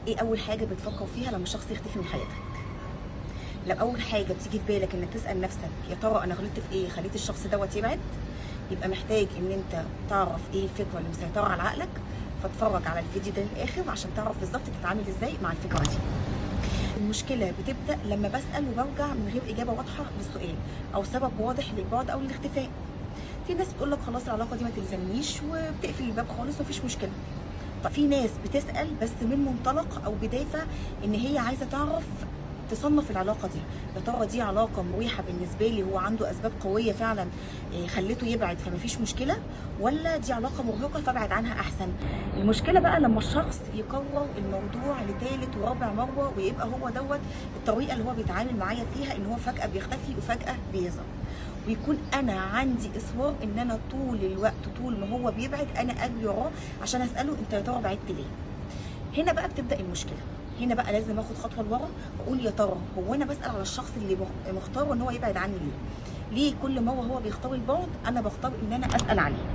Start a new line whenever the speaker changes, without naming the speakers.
ايه اول حاجه بتفكر فيها لما الشخص يختفي من حياتك؟ لو اول حاجه بتيجي في بالك انك تسال نفسك يا ترى انا غلطت في ايه خليت الشخص دوت يبعد، يبقى محتاج ان انت تعرف ايه الفكره اللي مسيطره على عقلك، فاتفرج على الفيديو ده للاخر عشان تعرف بالظبط تتعامل ازاي مع الفكره دي. المشكله بتبدا لما بسال وبرجع من غير اجابه واضحه للسؤال او سبب واضح للبعد او للاختفاء. في ناس بتقول لك خلاص العلاقه دي ما تلزمنيش وبتقفل الباب خالص ومفيش مشكله. طب في ناس بتسال بس من منطلق او بدافع ان هي عايزه تعرف تصنف العلاقه دي، يا ترى دي علاقه مريحه بالنسبه لي هو عنده اسباب قويه فعلا خلته يبعد فمفيش مشكله، ولا دي علاقه مرهقه فابعد عنها احسن. المشكله بقى لما الشخص يكرر الموضوع لثالث ورابع مره ويبقى هو دوت الطريقه اللي هو بيتعامل معايا فيها، ان هو فجاه بيختفي وفجاه بيظهر، ويكون انا عندي اصرار ان انا طول الوقت طول ما هو بيبعد انا اجري وراه عشان اساله انت يا ترى بعدت ليه. هنا بقى بتبدا المشكله، هنا بقى لازم اخد خطوه لورا واقول يا ترى هو انا بسال على الشخص اللي مختاره ان هو يبعد عني ليه؟ ليه كل مره هو بيختار البعد انا بختار ان انا اسال عليه؟